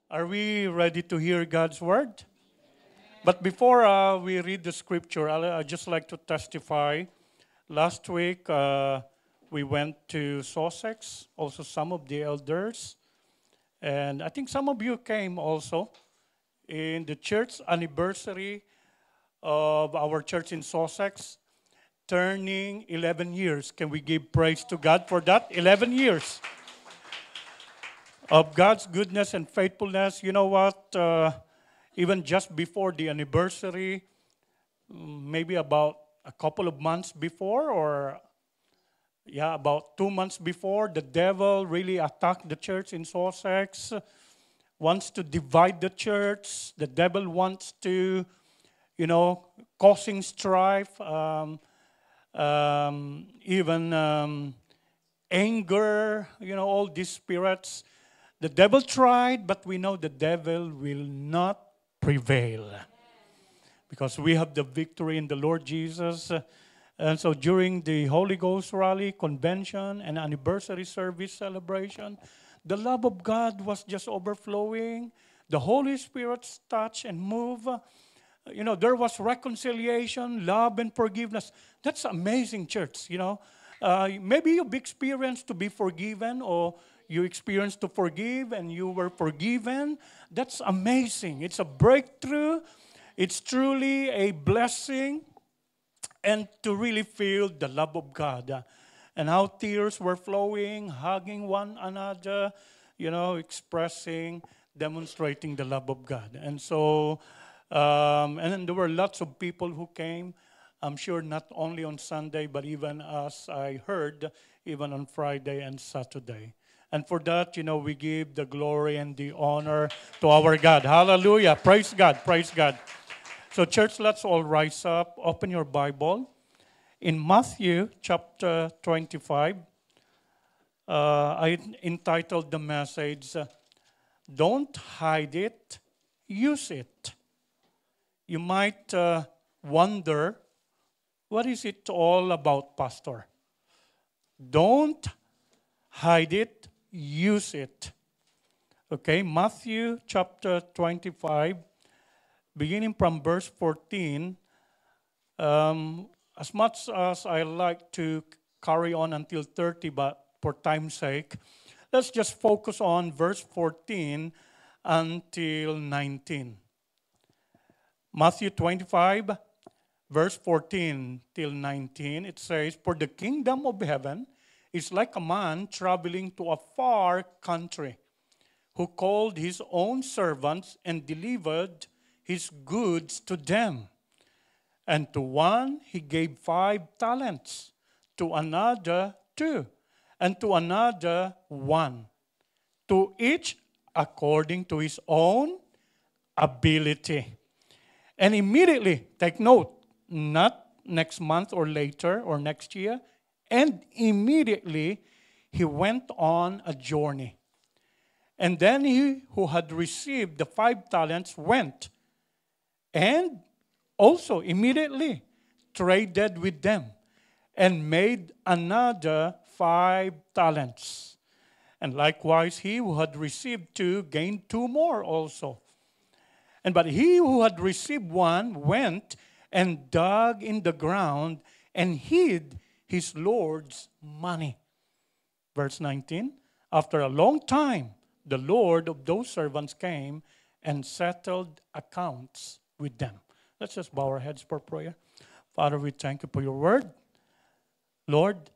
Are we ready to hear God's word? But before we read the scripture, I'd just like to testify. Last week, we went to Sussex, also some of the elders, and I think some of you came also in the church anniversary of our church in Sussex, turning 11 years. Can we give praise to God for that? 11 years of God's goodness and faithfulness. You know what? Even just before the anniversary, maybe about a couple of months before, or about 2 months before, the devil really attacked the church in Sussex, wants to divide the church. The devil wants to, causing strife, even anger, all these spirits. The devil tried, but we know the devil will not prevail because we have the victory in the Lord Jesus. And so during the Holy Ghost rally, convention, and anniversary service celebration, the love of God was just overflowing. The Holy Spirit's touch and move. There was reconciliation, love, and forgiveness. That's amazing, church, Maybe you've experienced to be forgiven, or you experienced to forgive and you were forgiven. That's amazing. It's a breakthrough. It's truly a blessing. And to really feel the love of God. And how tears were flowing, hugging one another, expressing, demonstrating the love of God. And so, and then there were lots of people who came. I'm sure not only on Sunday, but even as I heard, even on Friday and Saturday. And for that, we give the glory and the honor to our God. Hallelujah. Praise God. Praise God. So, church, let's all rise up. Open your Bible. In Matthew chapter 25, I entitled the message, Don't Hide It, Use It. You might wonder, what is it all about, Pastor? Don't hide it, use it. Okay, Matthew chapter 25, beginning from verse 14. As much as I like to carry on until 30, but for time's sake, let's just focus on verse 14 until 19. Matthew 25, verse 14 till 19, it says, For the kingdom of heaven is like a man traveling to a far country, who called his own servants and delivered his goods to them. And to one he gave 5 talents, to another 2, and to another 1, to each according to his own ability. And immediately, take note, not next month or later or next year, and immediately he went on a journey. And then he who had received the 5 talents went, and also immediately traded with them, and made another 5 talents. And likewise he who had received 2 gained 2 more also. But he who had received 1 went and dug in the ground and hid his Lord's money. Verse 19, After a long time, the Lord of those servants came and settled accounts with them. Let's just bow our heads for prayer. Father, we thank you for your word. Lord,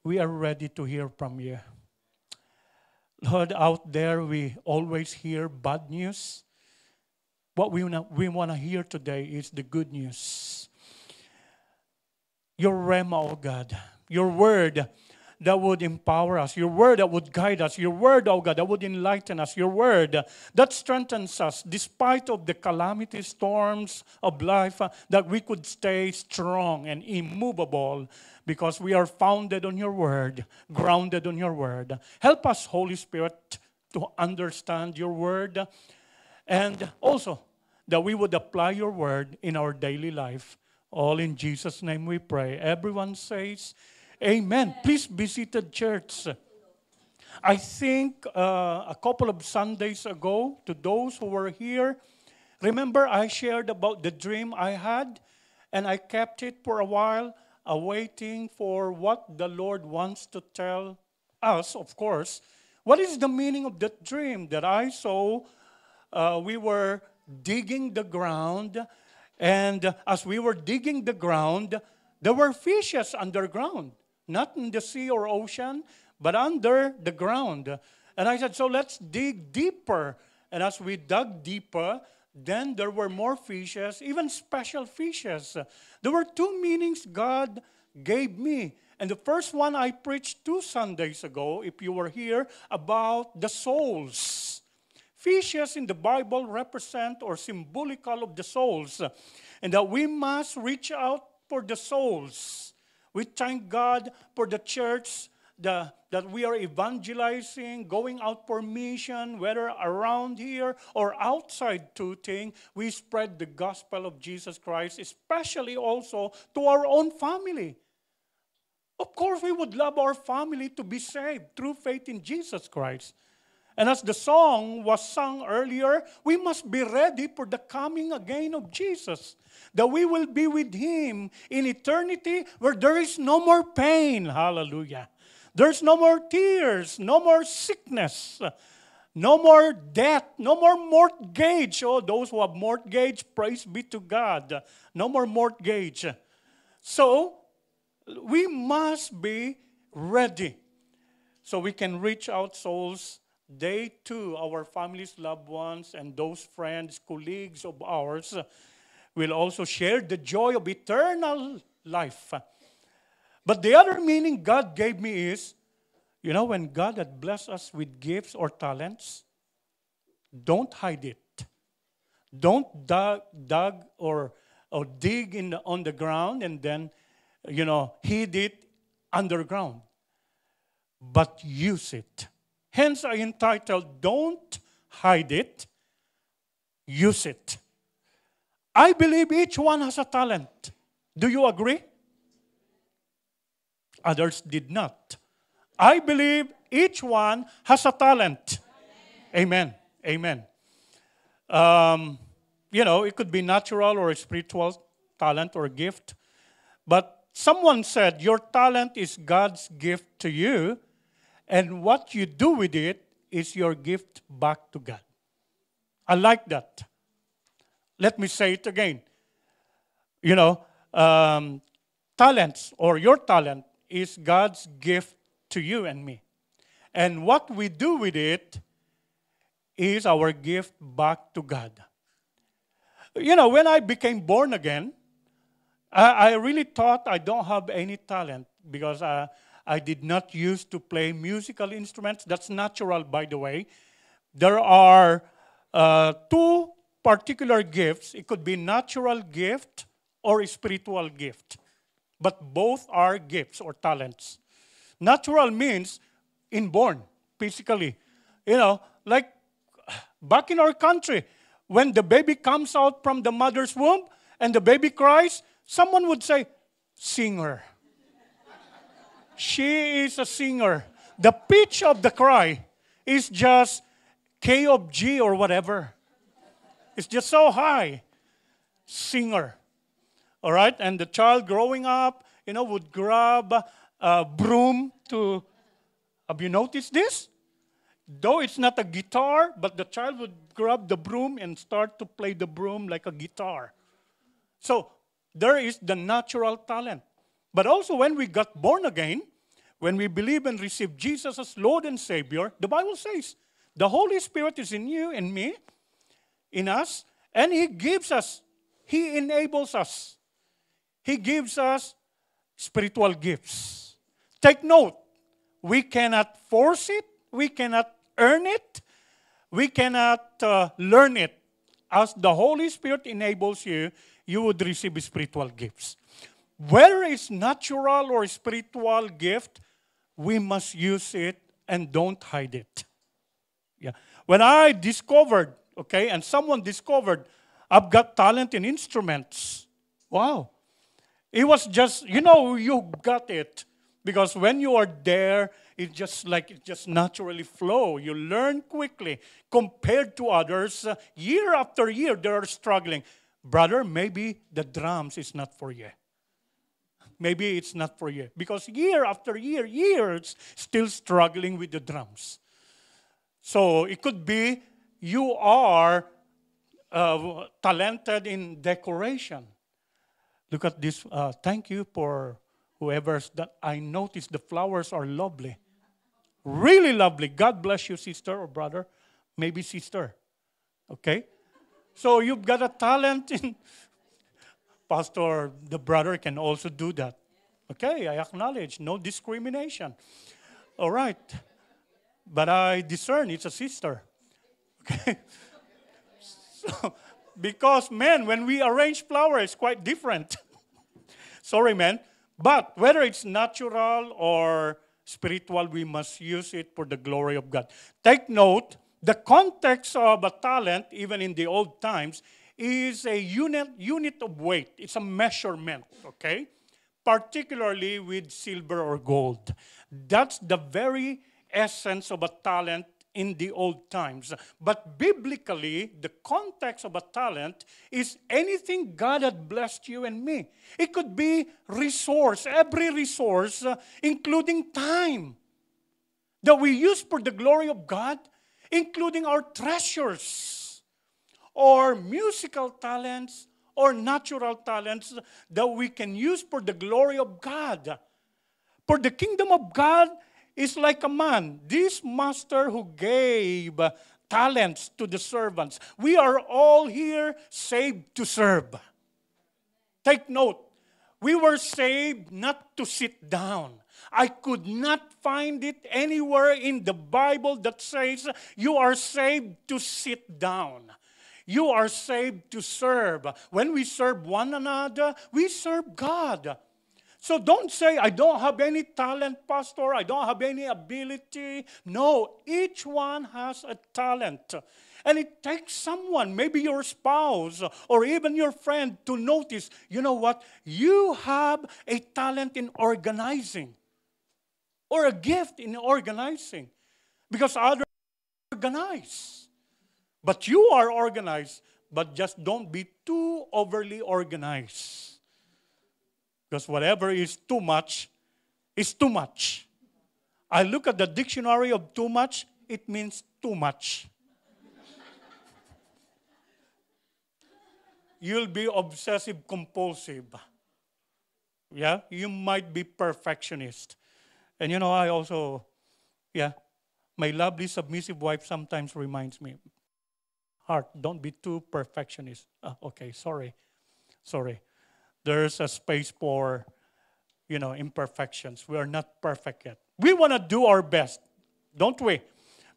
we are ready to hear from you. Lord, out there we always hear bad news. What we want to hear today is the good news. Your rhema, oh God, your word that would empower us, your word that would guide us, your word, oh God, that would enlighten us, your word that strengthens us despite of the calamity storms of life, that we could stay strong and immovable because we are founded on your word, grounded on your word. Help us, Holy Spirit, to understand your word, and also that we would apply your word in our daily life. All in Jesus' name we pray. Everyone says, Amen. Please be seated, church. I think a couple of Sundays ago, to those who were here, remember I shared about the dream I had, and I kept it for a while, awaiting for what the Lord wants to tell us, of course. What is the meaning of that dream that I saw? We were digging the ground, and as we were digging the ground, there were fishes underground, not in the sea or ocean, but under the ground. And I said, so let's dig deeper. And as we dug deeper, then there were more fishes, even special fishes. There were two meanings God gave me. And the first one I preached 2 Sundays ago, if you were here, about the souls. Fishes in the Bible represent or symbolical of the souls. And that we must reach out for the souls. We thank God for the church that we are evangelizing, going out for mission, whether around here or outside Tooting. We spread the gospel of Jesus Christ, especially also to our own family. Of course, we would love our family to be saved through faith in Jesus Christ. And as the song was sung earlier, we must be ready for the coming again of Jesus. That we will be with Him in eternity where there is no more pain. Hallelujah. There's no more tears, no more sickness, no more death, no more mortgage. Oh, those who have mortgage, praise be to God. No more mortgage. So, we must be ready so we can reach out souls. They too, our families, loved ones, and those friends, colleagues of ours will also share the joy of eternal life. But the other meaning God gave me is, when God had blessed us with gifts or talents, don't hide it. Don't dug or dig on the ground and then, hid it underground. But use it. Hence, I entitled, Don't Hide It, Use It. I believe each one has a talent. Do you agree? Others did not. I believe each one has a talent. Amen. Amen. It could be natural or a spiritual talent or gift. But someone said, your talent is God's gift to you. And what you do with it is your gift back to God. I like that. Let me say it again. Talents or your talent is God's gift to you and me. And what we do with it is our gift back to God. When I became born again, I really thought I don't have any talent because I did not used to play musical instruments. That's natural, by the way. There are two particular gifts. It could be natural gift or a spiritual gift. But both are gifts or talents. Natural means inborn, physically. Like back in our country, when the baby comes out from the mother's womb and the baby cries, someone would say, singer. She is a singer. The pitch of the cry is just K of G or whatever. It's just so high. Singer. All right? And the child growing up, would grab a broom to... Have you noticed this? Though it's not a guitar, but the child would grab the broom and start to play the broom like a guitar. So, there is the natural talent. But also when we got born again, when we believe and receive Jesus as Lord and Savior, the Bible says, the Holy Spirit is in you and me, in us, and He gives us, He enables us. He gives us spiritual gifts. Take note, we cannot force it, we cannot earn it, we cannot learn it. As the Holy Spirit enables you, you would receive spiritual gifts. Whether it's natural or spiritual gift, we must use it and don't hide it. Yeah. When I discovered, and someone discovered, I've got talent in instruments. Wow. It was just, you got it. Because when you are there, it just naturally flow. You learn quickly. Compared to others, year after year, they are struggling. Brother, maybe the drums is not for you. Maybe it's not for you. Because year after year, years, still struggling with the drums. So it could be you are talented in decoration. Look at this. Thank you for whoever's that. I noticed the flowers are lovely. Really lovely. God bless you, sister or brother. Maybe sister. Okay? So you've got a talent in... Pastor, the brother can also do that. Okay, I acknowledge. No discrimination. All right. But I discern it's a sister. Okay? So, because, man, when we arrange flowers, it's quite different. Sorry, man. But whether it's natural or spiritual, we must use it for the glory of God. Take note, the context of a talent, even in the old times, is a unit of weight. It's a measurement, okay? Particularly with silver or gold. That's the very essence of a talent in the old times. But biblically, the context of a talent is anything God had blessed you and me. It could be resource, every resource, including time that we use for the glory of God, including our treasures, or musical talents, or natural talents that we can use for the glory of God. For the kingdom of God is like a man, this master who gave talents to the servants. We are all here saved to serve. Take note, we were saved not to sit down. I could not find it anywhere in the Bible that says you are saved to sit down. You are saved to serve. When we serve one another, we serve God. So don't say, I don't have any talent, Pastor. I don't have any ability. No, each one has a talent. And it takes someone, maybe your spouse or even your friend, to notice, you know what? You have a talent in organizing or a gift in organizing because others organize. But you are organized, but just don't be too overly organized. Because whatever is too much is too much. I look at the dictionary of too much, it means too much. You'll be obsessive compulsive. Yeah, you might be perfectionist. And you know, I also, my lovely submissive wife sometimes reminds me, Heart, don't be too perfectionist. Okay, sorry. There's a space for, imperfections. We are not perfect yet. We want to do our best, don't we?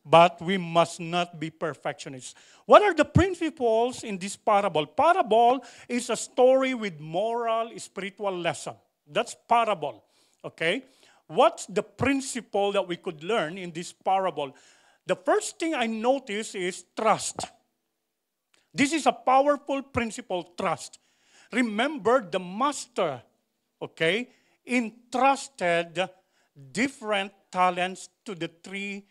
But we must not be perfectionists. What are the principles in this parable? Parable is a story with moral, spiritual lesson. That's parable, okay? What's the principle that we could learn in this parable? The first thing I notice is trust. This is a powerful principle, trust. Remember, the master, okay, entrusted different talents to the three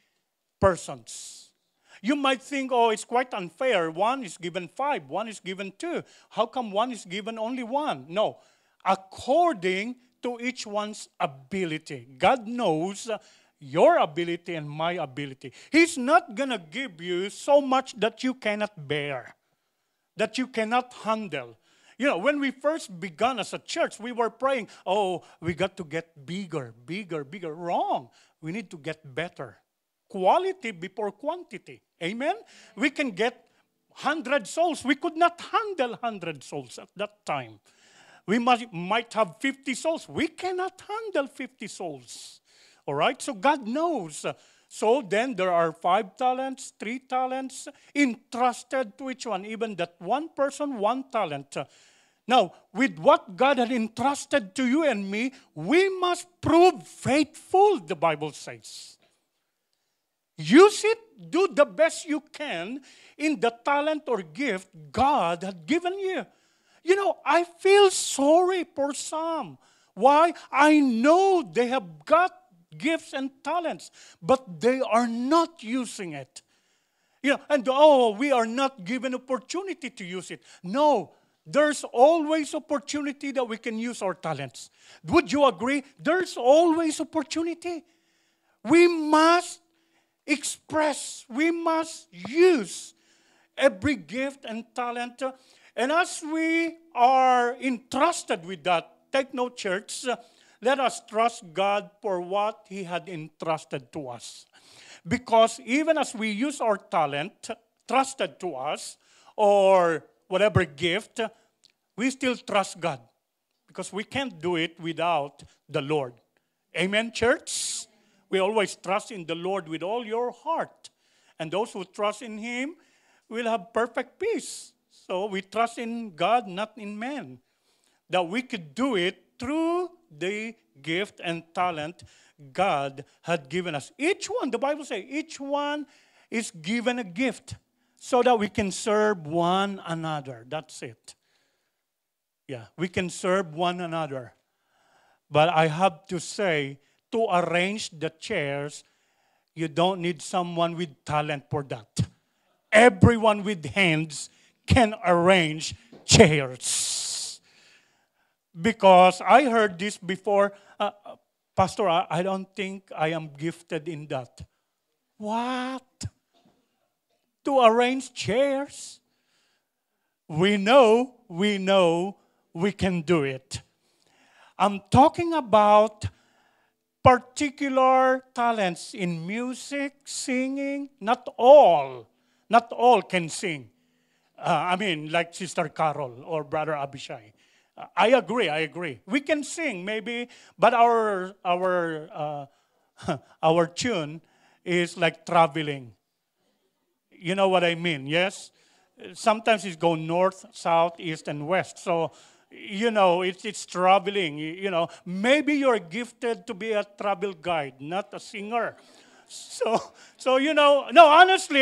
persons. You might think, oh, it's quite unfair. One is given 5, one is given 2. How come one is given only 1? No, according to each one's ability. God knows your ability and my ability. He's not going to give you so much that you cannot bear, that you cannot handle. You know, when we first began as a church, we were praying, oh, we got to get bigger. Wrong. We need to get better. Quality before quantity. Amen? We can get 100 souls. We could not handle 100 souls at that time. We might have 50 souls. We cannot handle 50 souls. All right? So God knows. So then there are 5 talents, 3 talents, entrusted to each one. Even that one person, 1 talent. Now, with what God had entrusted to you and me, we must prove faithful, the Bible says. Use it, do the best you can in the talent or gift God had given you. You know, I feel sorry for some. Why? I know they have got gifts and talents, but they are not using it. And we are not given opportunity to use it. No, there's always opportunity that we can use our talents. Would you agree? There's always opportunity. We must express, we must use every gift and talent. And as we are entrusted with that, take note, church, let us trust God for what He had entrusted to us. Because even as we use our talent trusted to us, or whatever gift, we still trust God. Because we can't do it without the Lord. Amen, church? We always trust in the Lord with all your heart. And those who trust in Him will have perfect peace. So we trust in God, not in man. That we could do it through the gift and talent God had given us. Each one, the Bible says, each one is given a gift so that we can serve one another. That's it. Yeah, we can serve one another. But I have to say, to arrange the chairs, you don't need someone with talent for that. Everyone with hands can arrange chairs. Because I heard this before, Pastor, I don't think I am gifted in that. What? To arrange chairs? We know we can do it. I'm talking about particular talents in music, singing. Not all can sing. Like Sister Carol or Brother Abishai. I agree. We can sing maybe, but our our tune is like traveling. You know what I mean, yes? Sometimes it's go north, south, east, and west. So, it's traveling. Maybe you're gifted to be a travel guide, not a singer. So no, honestly,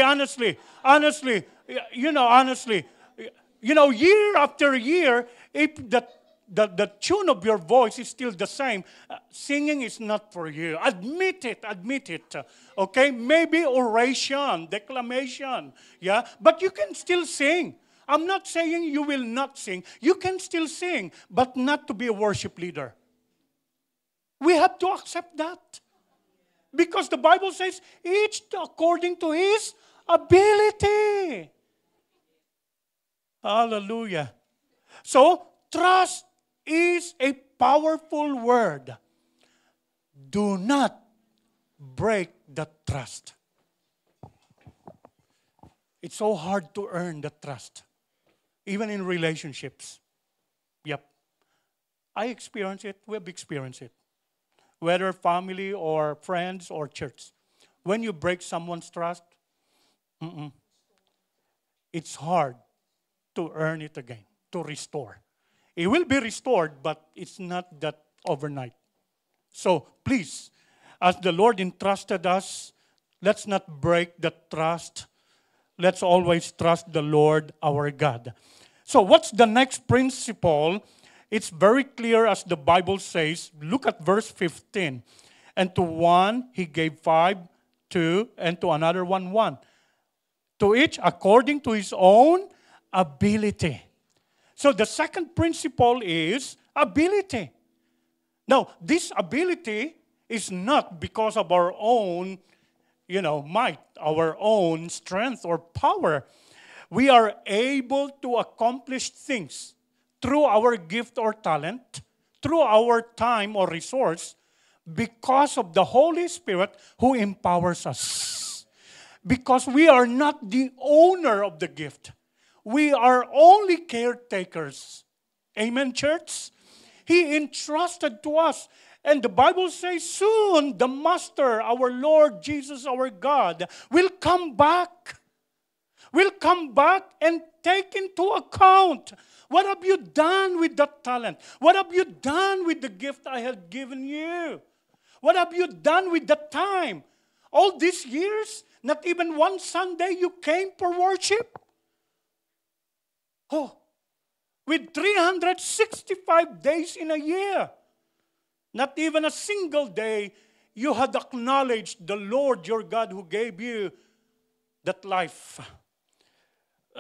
year after year, if the tune of your voice is still the same, singing is not for you. Admit it. Okay? Maybe oration, declamation, yeah? But you can still sing. I'm not saying you will not sing. You can still sing, but not to be a worship leader. We have to accept that. Because the Bible says, each according to his ability. Hallelujah. So, trust is a powerful word. Do not break the trust. It's so hard to earn the trust, even in relationships. Yep. I experience it. We've experienced it. Whether family or friends or church. When you break someone's trust, it's hard to earn it again, to restore. It will be restored, but it's not that overnight. So please, as the Lord entrusted us, let's not break the trust. Let's always trust the Lord our God. So what's the next principle? It's very clear as the Bible says. Look at verse 15. And to one he gave 5, 2, and to another 1. To each according to his own ability. So the second principle is ability. Now, this ability is not because of our own, might, our own strength or power. We are able to accomplish things through our gift or talent, through our time or resource, because of the Holy Spirit who empowers us. Because we are not the owner of the gift. We are only caretakers. Amen, church? He entrusted to us. And the Bible says soon the Master, our Lord Jesus, our God, will come back. Will come back and take into account, what have you done with that talent? What have you done with the gift I had given you? What have you done with the time? All these years, not even one Sunday you came for worship? Oh, with 365 days in a year. Not even a single day you had acknowledged the Lord your God who gave you that life.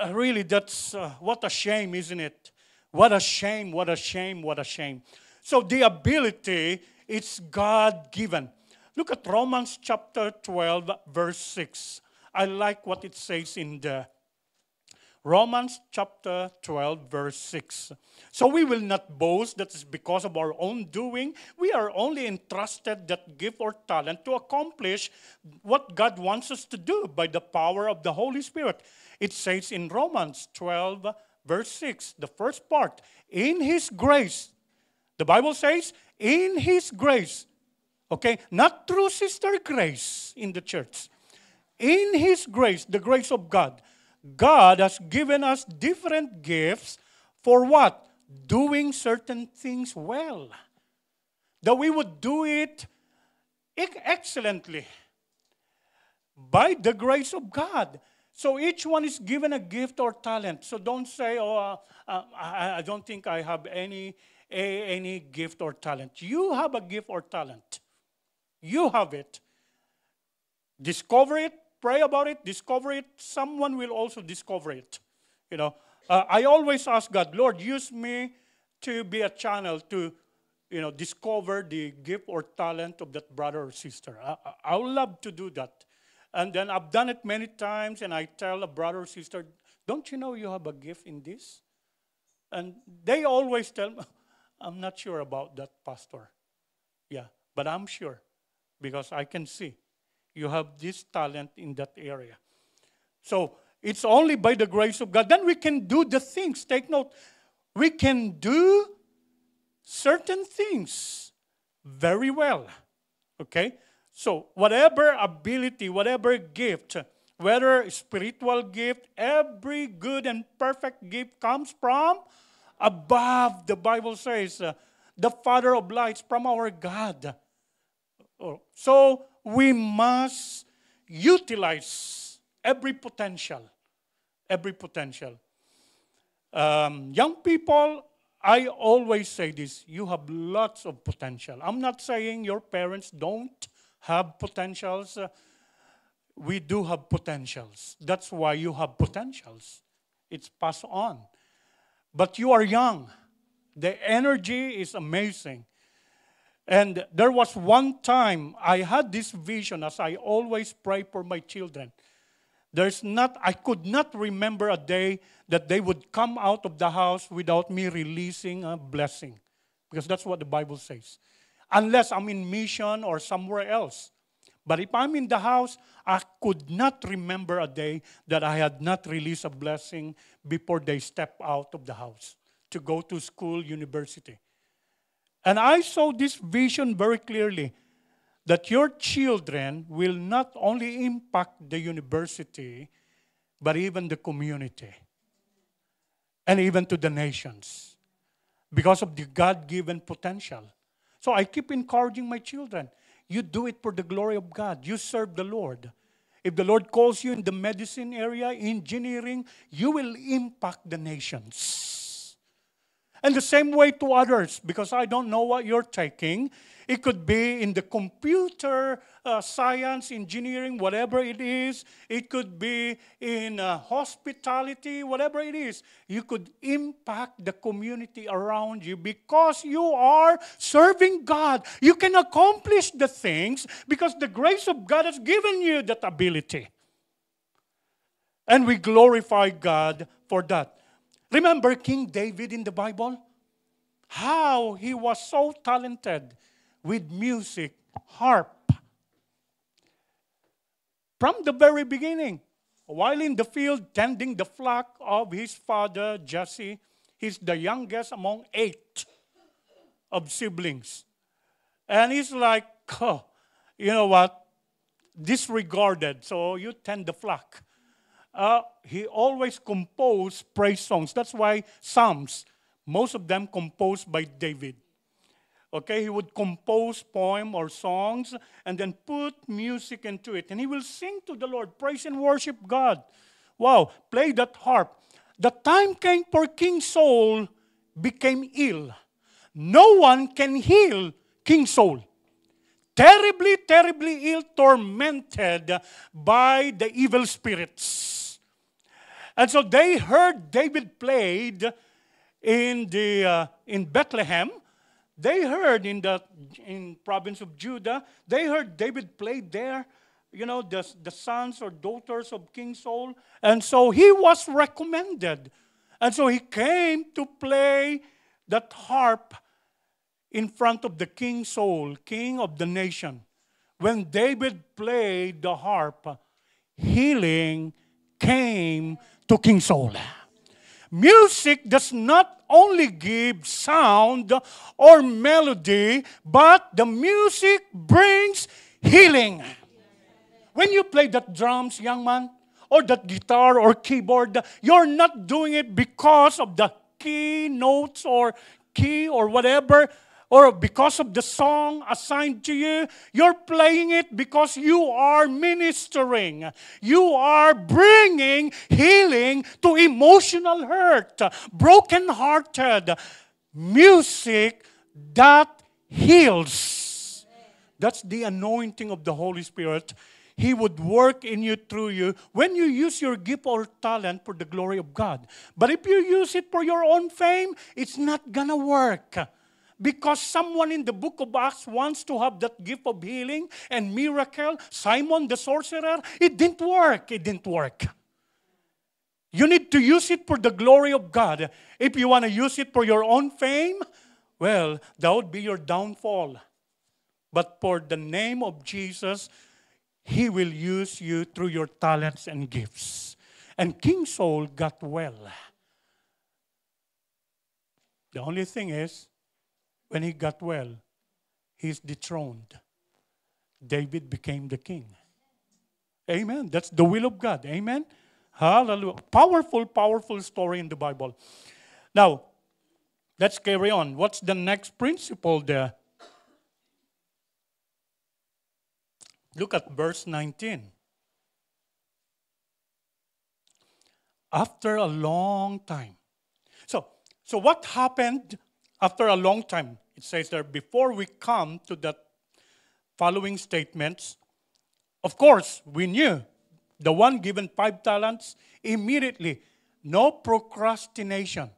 Really, that's what a shame, isn't it? What a shame, what a shame, what a shame. So the ability, it's God-given. Look at Romans chapter 12, verse 6. I like what it says in the Romans chapter 12, verse 6. So we will not boast that is because of our own doing. We are only entrusted that gift or talent to accomplish what God wants us to do by the power of the Holy Spirit. It says in Romans 12, verse 6, the first part, in His grace. The Bible says, in His grace. Okay? Not through Sister Grace in the church. In His grace, the grace of God. God has given us different gifts for what? Doing certain things well. That we would do it excellently by the grace of God. So each one is given a gift or talent. So don't say, I don't think I have any gift or talent. You have a gift or talent. You have it. Discover it. Pray about it, discover it. Someone will also discover it. You know, I always ask God, Lord, use me to be a channel to, discover the gift or talent of that brother or sister. I would love to do that. And then I've done it many times, and I tell a brother or sister, don't you know you have a gift in this? And they always tell me, I'm not sure about that, Pastor. Yeah, but I'm sure because I can see. You have this talent in that area. So it's only by the grace of God. Then we can do the things. Take note. We can do certain things very well. Okay? So whatever ability, whatever gift, whether spiritual gift, every good and perfect gift comes from above. The Bible says, the Father of lights, from our God. So we must utilize every potential. Every potential. Young people, I always say this, you have lots of potential. I'm not saying your parents don't have potentials. We do have potentials. That's why you have potentials. It's passed on. But you are young. The energy is amazing. And there was one time I had this vision, as I always pray for my children. I could not remember a day that they would come out of the house without me releasing a blessing. Because that's what the Bible says. Unless I'm in mission or somewhere else. But if I'm in the house, I could not remember a day that I had not released a blessing before they step out of the house to go to school, university. And I saw this vision very clearly, that your children will not only impact the university, but even the community, and even to the nations, because of the God-given potential. So I keep encouraging my children, you do it for the glory of God. You serve the Lord. If the Lord calls you in the medicine area, engineering, you will impact the nations. And the same way to others, because I don't know what you're taking. It could be in the computer science, engineering, whatever it is. It could be in hospitality, whatever it is. You could impact the community around you because you are serving God. You can accomplish the things because the grace of God has given you that ability. And we glorify God for that. Remember King David in the Bible? How he was so talented with music, harp. From the very beginning, while in the field tending the flock of his father Jesse, he's the youngest among 8 of siblings. And he's like, you know what? Disregarded, so you tend the flock. He always composed praise songs. That's why Psalms, most of them composed by David. Okay, he would compose poems or songs and then put music into it. And he will sing to the Lord, praise and worship God. Wow, play that harp. The time came for King Saul became ill. No one can heal King Saul. Terribly, terribly ill, tormented by the evil spirits. And so they heard David played in Bethlehem. They heard in province of Judah. They heard David played there. You know, the sons or daughters of King Saul. And so he was recommended. And so he came to play that harp in front of the King Saul, king of the nation. When David played the harp, healing came to King Saul. Music does not only give sound or melody, but the music brings healing. When you play that drums, young man, or that guitar or keyboard, you're not doing it because of the key notes or key or whatever, or because of the song assigned to you. You're playing it because you are ministering. You are bringing healing to emotional hurt, broken-hearted. Music that heals. That's the anointing of the Holy Spirit. He would work in you, through you, when you use your gift or talent for the glory of God. But if you use it for your own fame, it's not gonna work. Because someone in the book of Acts wants to have that gift of healing and miracle, Simon the sorcerer, it didn't work. It didn't work. You need to use it for the glory of God. If you want to use it for your own fame, well, that would be your downfall. But for the name of Jesus, He will use you through your talents and gifts. And King Saul got well. The only thing is, when he got well, he's dethroned. David became the king. Amen. That's the will of God. Amen. Hallelujah. Powerful, powerful story in the Bible. Now, let's carry on. What's the next principle there? Look at verse 19. After a long time. So what happened after a long time? It says there, before we come to the following statements, of course, we knew the one given 5 talents, immediately, no procrastination.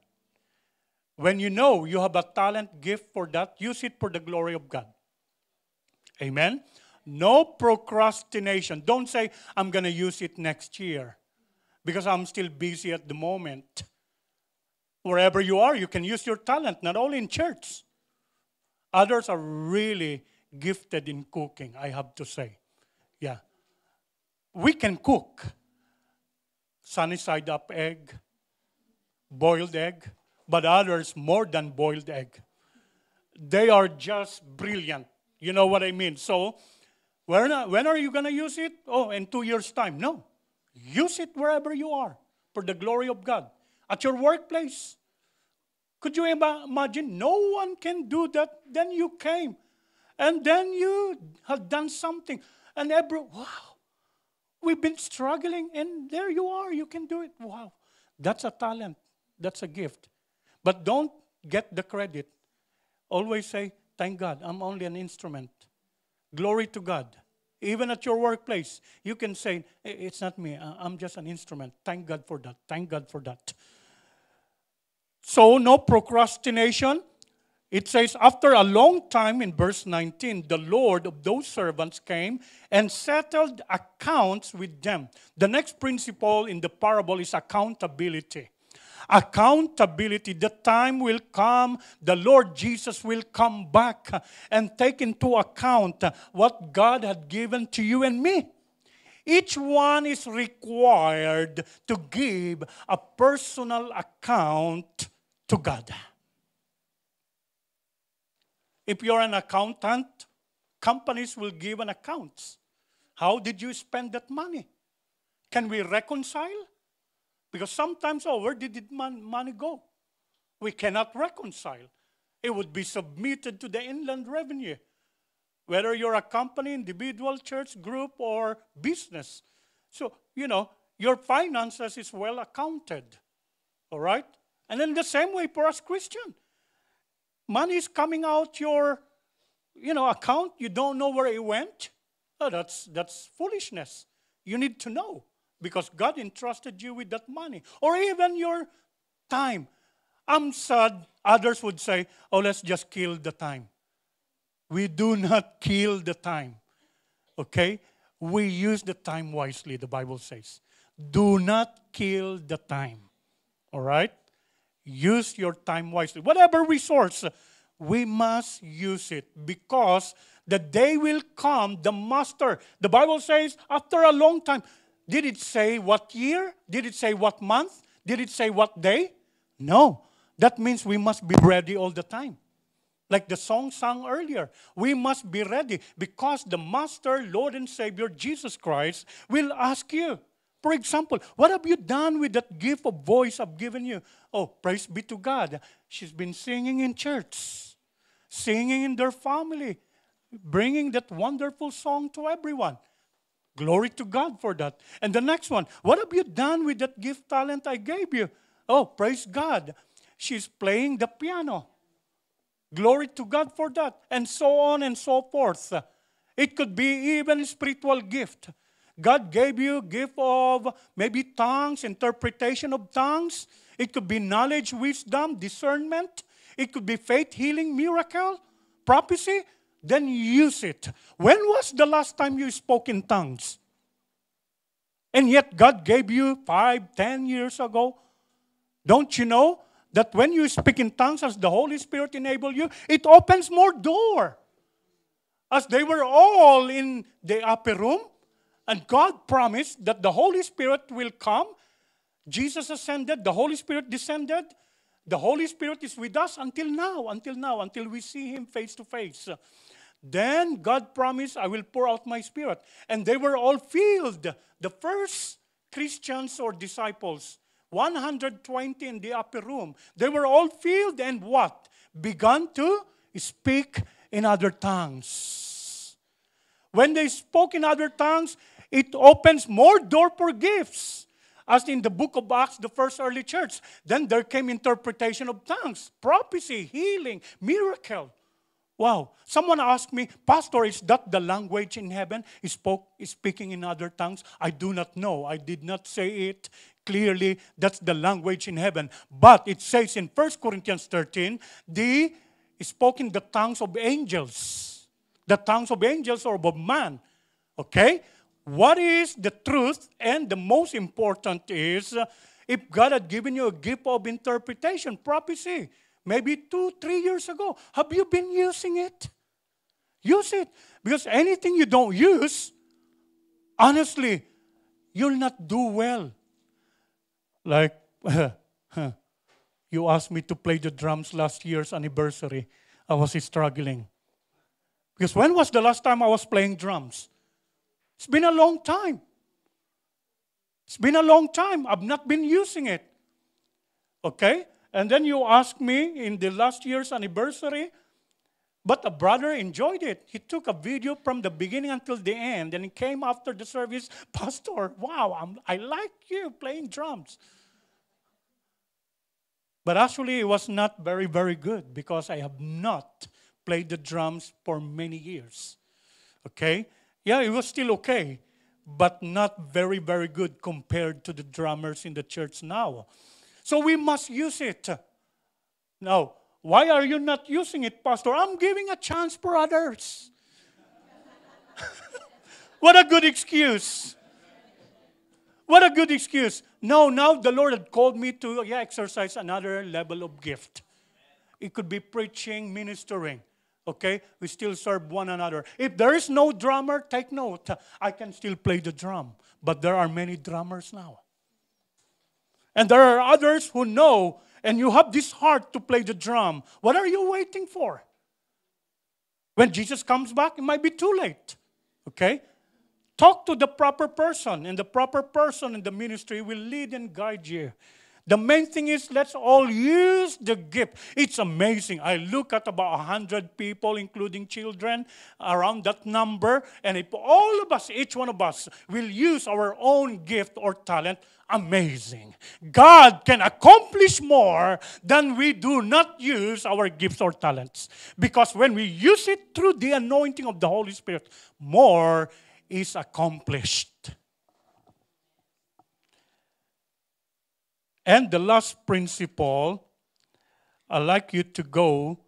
When you know you have a talent, gift for that, use it for the glory of God. Amen? No procrastination. Don't say, I'm going to use it next year because I'm still busy at the moment. Wherever you are, you can use your talent, not only in church. Others are really gifted in cooking, I have to say. Yeah. We can cook. Sunny side up egg, boiled egg, but others more than boiled egg. They are just brilliant. You know what I mean? So, when are you going to use it? Oh, in 2 years' time. No. Use it wherever you are for the glory of God. At your workplace. Could you imagine? No one can do that. Then you came. And then you have done something. And wow. We've been struggling. And there you are. You can do it. Wow. That's a talent. That's a gift. But don't get the credit. Always say, thank God, I'm only an instrument. Glory to God. Even at your workplace, you can say, it's not me, I'm just an instrument. Thank God for that. Thank God for that. So, no procrastination. It says, after a long time, in verse 19, the Lord of those servants came and settled accounts with them. The next principle in the parable is accountability. Accountability. The time will come, the Lord Jesus will come back and take into account what God had given to you and me. Each one is required to give a personal account to God. If you're an accountant, companies will give an account. How did you spend that money? Can we reconcile? Because sometimes, where did money go? We cannot reconcile. It would be submitted to the Inland Revenue. Whether you're a company, individual, church, group, or business. So, your finances is well accounted. All right? And then the same way for us Christian. Money is coming out your account, you don't know where it went? Oh, that's foolishness. You need to know because God entrusted you with that money. Or even your time. I'm sad. Others would say, oh, let's just kill the time. We do not kill the time. Okay? We use the time wisely, the Bible says. Do not kill the time. All right? Use your time wisely. Whatever resource, we must use it because the day will come, the master. The Bible says after a long time. Did it say what year? Did it say what month? Did it say what day? No. That means we must be ready all the time. Like the song sung earlier, we must be ready because the Master, Lord and Savior, Jesus Christ, will ask you. For example, what have you done with that gift of voice I've given you? Oh, praise be to God. She's been singing in church, singing in their family, bringing that wonderful song to everyone. Glory to God for that. And the next one, what have you done with that gift talent I gave you? Oh, praise God. She's playing the piano. Glory to God for that. And so on and so forth. It could be even a spiritual gift. God gave you a gift of maybe tongues, interpretation of tongues. It could be knowledge, wisdom, discernment. It could be faith, healing, miracle, prophecy. Then use it. When was the last time you spoke in tongues? And yet God gave you 5, 10 years ago. Don't you know that when you speak in tongues as the Holy Spirit enable you, it opens more door. As they were all in the upper room, and God promised that the Holy Spirit will come. Jesus ascended, the Holy Spirit descended. The Holy Spirit is with us until now, until we see Him face to face. Then God promised, I will pour out my Spirit. And they were all filled. The first Christians or disciples, 120 in the upper room, they were all filled and what? Began to speak in other tongues. When they spoke in other tongues, it opens more door for gifts. As in the book of Acts, the first early church. Then there came interpretation of tongues, prophecy, healing, miracle. Wow. Someone asked me, Pastor, is that the language in heaven? Is speaking in other tongues? I do not know. I did not say it clearly. That's the language in heaven. But it says in 1 Corinthians 13, the spoken the tongues of angels. The tongues of angels or of man. Okay? What is the truth? And the most important is, if God had given you a gift of interpretation, prophecy, maybe 2, 3 years ago, have you been using it? Use it. Because anything you don't use, honestly, you'll not do well. Like, you asked me to play the drums last year's anniversary. I was struggling. Because when was the last time I was playing drums? It's been a long time. It's been a long time. I've not been using it. Okay? And then you ask me in the last year's anniversary, but a brother enjoyed it. He took a video from the beginning until the end, and he came after the service, Pastor, wow, I like you playing drums. But actually, it was not very, very good because I have not played the drums for many years. Okay? Yeah, it was still okay, but not very, very good compared to the drummers in the church now. So we must use it. Now, why are you not using it, Pastor? I'm giving a chance for others. What a good excuse. What a good excuse. No, now the Lord had called me to exercise another level of gift. It could be preaching, ministering. Okay? We still serve one another. If there is no drummer, take note. I can still play the drum. But there are many drummers now. And there are others who know, and you have this heart to play the drum. What are you waiting for? When Jesus comes back, it might be too late. Okay? Talk to the proper person, and the proper person in the ministry will lead and guide you. The main thing is let's all use the gift. It's amazing. I look at about 100 people, including children, around that number. And if all of us, each one of us, will use our own gift or talent, amazing. God can accomplish more than we do not use our gifts or talents. Because when we use it through the anointing of the Holy Spirit, more is accomplished. And the last principle, I'd like you to go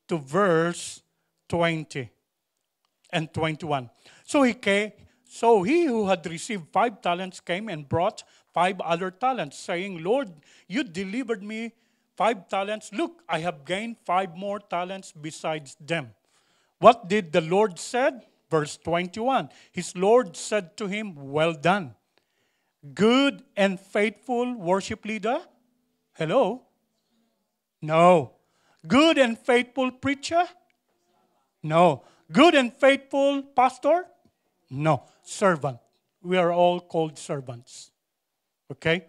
to verse 20 and 21. So he who had received 5 talents came and brought 5 other talents, saying, Lord, you delivered me 5 talents. Look, I have gained 5 more talents besides them. What did the Lord said? Verse 21. His Lord said to him, well done, good and faithful worship leader. Hello? No. Good and faithful preacher? No. Good and faithful pastor? No. Servant. We are all called servants. Okay?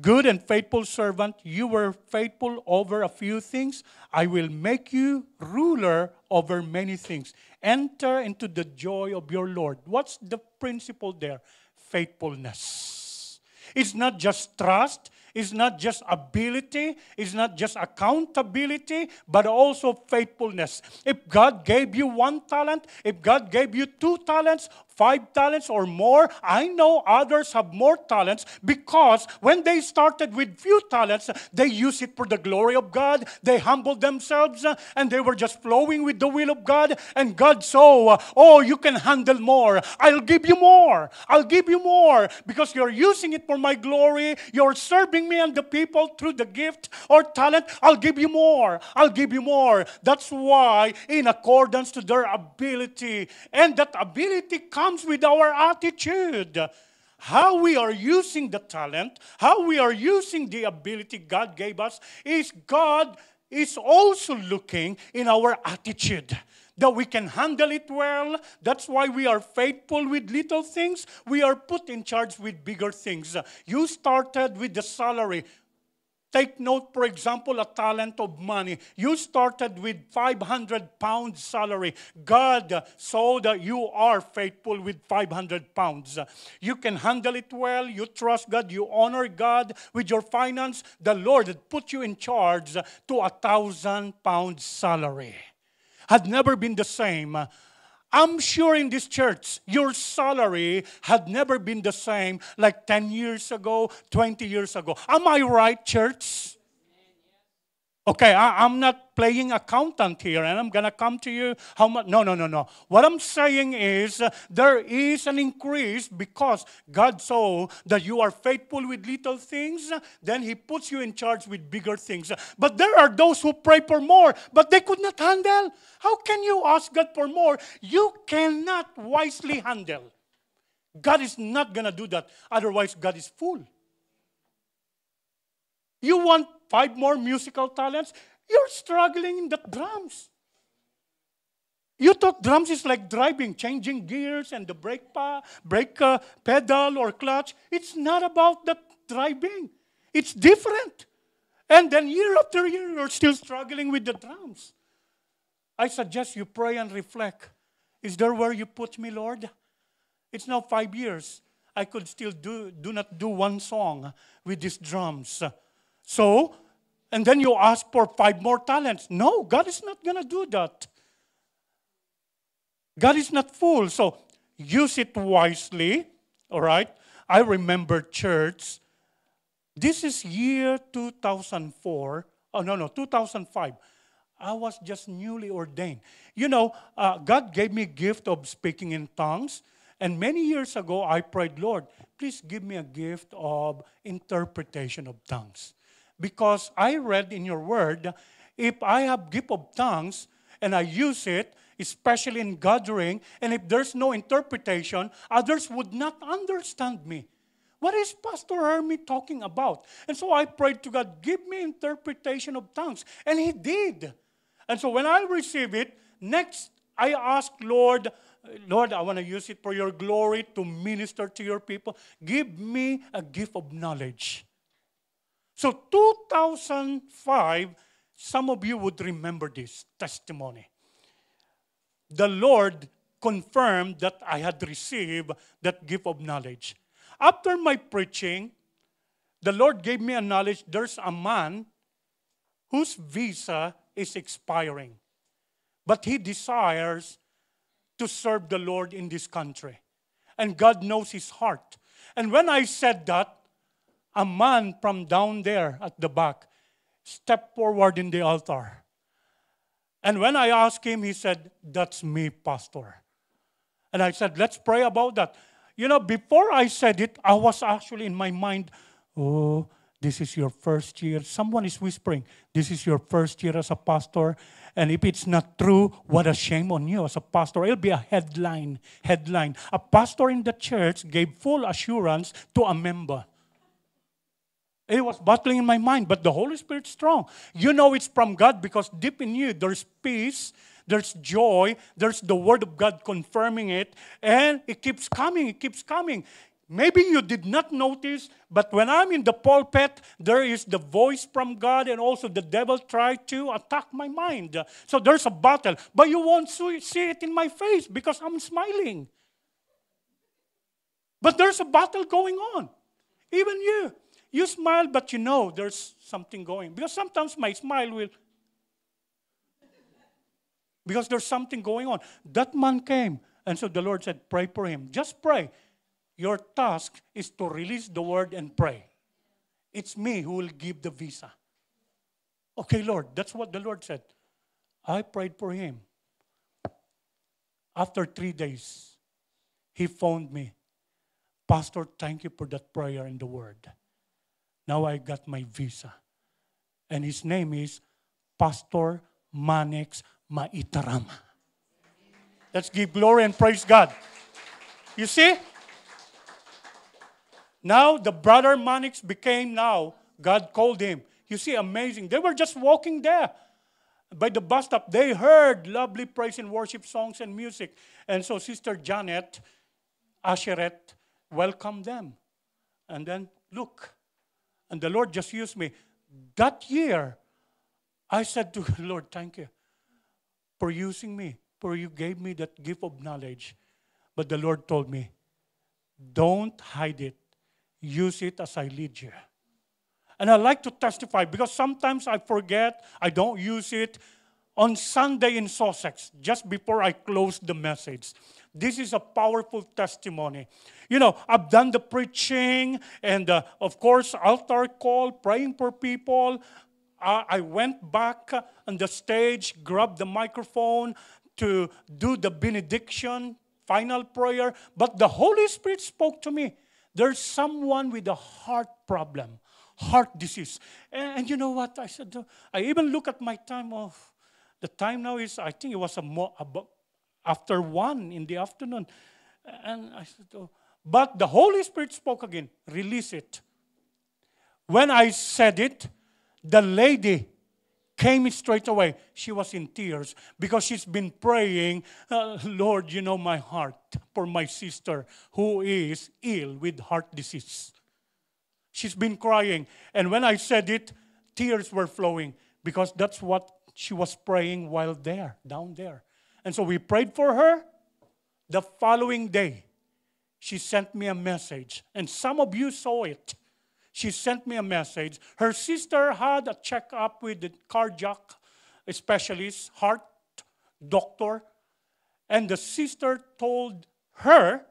Good and faithful servant, you were faithful over a few things. I will make you ruler over many things. Enter into the joy of your Lord. What's the principle there? Faithfulness. It's not just trust. It's not just ability. It's not just accountability, but also faithfulness. If God gave you 1 talent, if God gave you 2 talents, 5 talents or more, I know others have more talents because when they started with few talents, they used it for the glory of God. They humbled themselves and they were just flowing with the will of God. And God saw, oh, you can handle more. I'll give you more. I'll give you more because you're using it for my glory. You're serving me and the people through the gift or talent. I'll give you more. I'll give you more. That's why in accordance to their ability, and that ability comes with our attitude. How we are using the talent, how we are using the ability God gave us, is God is also looking in our attitude. That we can handle it well. That's why we are faithful with little things. We are put in charge with bigger things. You started with the salary. Take note, for example, a talent of money. You started with 500 pounds salary. God saw that you are faithful with 500 pounds. You can handle it well. You trust God. You honor God with your finance. The Lord had put you in charge to 1,000 pounds salary. Had never been the same. I'm sure in this church, your salary had never been the same like 10 years ago, 20 years ago. Am I right, church? Okay, I'm not playing accountant here, and I'm going to come to you how much. No. What I'm saying is there is an increase because God saw that you are faithful with little things, then He puts you in charge with bigger things. But there are those who pray for more, but they could not handle. How can you ask God for more? You cannot wisely handle. God is not going to do that. Otherwise, God is full. You want 5 more musical talents? You're struggling in the drums. You thought drums is like driving, changing gears and the brake pedal or clutch. It's not about the driving. It's different. And then year after year, you're still struggling with the drums. I suggest you pray and reflect. Is there where you put me, Lord? It's now 5 years. I could still do not do 1 song with these drums. So, and then you ask for 5 more talents. No, God is not going to do that. God is not full. So, use it wisely. All right? I remember church. This is year 2004. Oh, no, 2005. I was just newly ordained. You know, God gave me a gift of speaking in tongues. And many years ago, I prayed, Lord, please give me a gift of interpretation of tongues. Because I read in your word, if I have gift of tongues and I use it, especially in gathering, and if there's no interpretation, others would not understand me. What is Pastor Hermie talking about? And so I prayed to God, give me interpretation of tongues. And He did. And so when I receive it, next I asked Lord, I want to use it for your glory to minister to your people. Give me a gift of knowledge. So 2005, some of you would remember this testimony. The Lord confirmed that I had received that gift of knowledge. After my preaching, the Lord gave me a knowledge. There's a man whose visa is expiring, but he desires to serve the Lord in this country. And God knows his heart. And when I said that, a man from down there at the back stepped forward in the altar. And when I asked him, he said, "That's me, Pastor." And I said, "Let's pray about that." You know, before I said it, I was actually in my mind, "Oh, this is your first year." Someone is whispering, "This is your first year as a pastor. And if it's not true, what a shame on you as a pastor." It'll be a headline. A pastor in the church gave full assurance to a member. It was battling in my mind, but the Holy Spirit's strong. You know it's from God because deep in you there's peace, there's joy, there's the Word of God confirming it, and it keeps coming, it keeps coming. Maybe you did not notice, but when I'm in the pulpit, there is the voice from God, and also the devil tried to attack my mind. So there's a battle, but you won't see it in my face because I'm smiling. But there's a battle going on. Even you smile, but you know there's something going. Because sometimes my smile will, because there's something going on. That man came, and so the Lord said, "Pray for him." Just pray. Your task is to release the word and pray. It's me who will give the visa. Okay, Lord, that's what the Lord said. I prayed for him. After 3 days, he phoned me. "Pastor, thank you for that prayer and the word. Now I got my visa." And his name is Pastor Manix Maitarama. Let's give glory and praise God. You see? Now the brother Manix became now, God called him. You see, amazing. They were just walking there by the bus stop. They heard lovely praise and worship songs and music. And so Sister Janet, Asheret, welcomed them. And then, look. And the Lord just used me. That year, I said to the Lord, "Thank you for using me, for you gave me that gift of knowledge." But the Lord told me, "Don't hide it. Use it as I lead you." And I like to testify because sometimes I forget, I don't use it. On Sunday in Sussex, just before I close the message, this is a powerful testimony. You know, I've done the preaching and, of course, altar call, praying for people. I went back on the stage, grabbed the microphone to do the benediction, final prayer. But the Holy Spirit spoke to me. There's someone with a heart problem, heart disease. And you know what? I said, I even look at my time off. The time now is, I think it was after 1 in the afternoon. And I said, "Oh." But the Holy Spirit spoke again, "Release it." When I said it, the lady came straight away. She was in tears because she's been praying, "Lord, you know my heart for my sister who is ill with heart disease." She's been crying. And when I said it, tears were flowing because that's what she was praying while there, down there. And so we prayed for her. The following day, she sent me a message. And some of you saw it. She sent me a message. Her sister had a checkup with the cardiac specialist, heart doctor. And the sister told her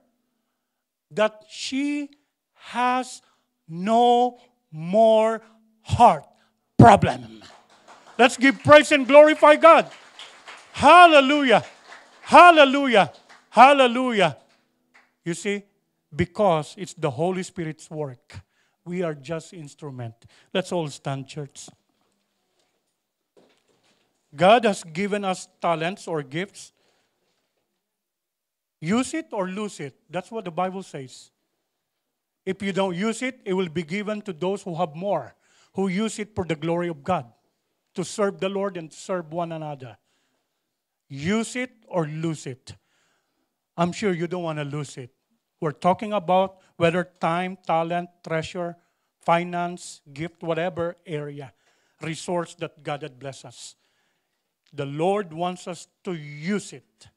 that she has no more heart problem. Let's give praise and glorify God. Hallelujah. Hallelujah. Hallelujah. You see, because it's the Holy Spirit's work. We are just instrument. Let's all stand, church. God has given us talents or gifts. Use it or lose it. That's what the Bible says. If you don't use it, it will be given to those who have more, who use it for the glory of God, to serve the Lord and serve one another. Use it or lose it. I'm sure you don't want to lose it. We're talking about whether time, talent, treasure, finance, gift, whatever area, resource that God had blessed us. The Lord wants us to use it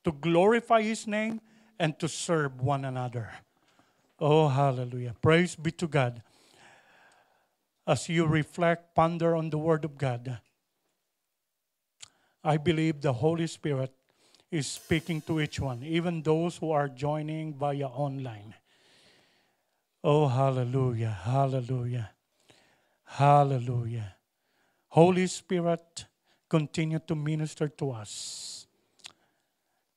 to glorify His name and to serve one another. Oh, hallelujah. Praise be to God. As you reflect, ponder on the Word of God, I believe the Holy Spirit is speaking to each one, even those who are joining via online. Oh, hallelujah, hallelujah, hallelujah. Holy Spirit, continue to minister to us.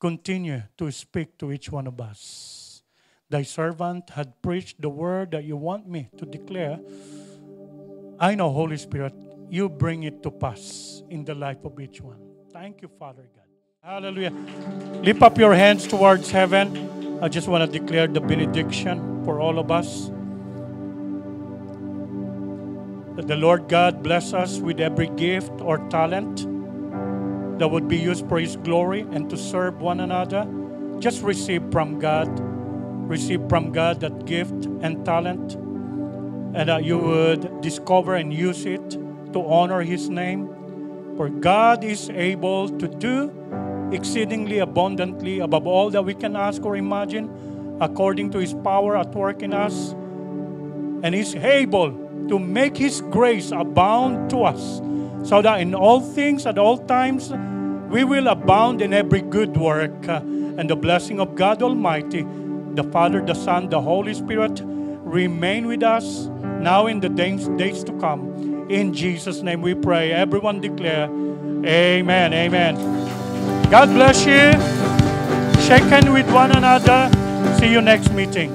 Continue to speak to each one of us. Thy servant had preached the word that you want me to declare. I know, Holy Spirit, you bring it to pass in the life of each one. Thank you, Father God. Hallelujah. Lift up your hands towards heaven. I just want to declare the benediction for all of us. That the Lord God bless us with every gift or talent that would be used for His glory and to serve one another. Just receive from God. Receive from God that gift and talent, and that you would discover and use it to honor His name. For God is able to do exceedingly abundantly above all that we can ask or imagine, according to His power at work in us. And He's able to make His grace abound to us, so that in all things, at all times, we will abound in every good work. And the blessing of God Almighty, the Father, the Son, the Holy Spirit, remain with us now in the days to come. In Jesus' name we pray. Everyone declare, amen, amen. God bless you. Shake hands with one another. See you next meeting.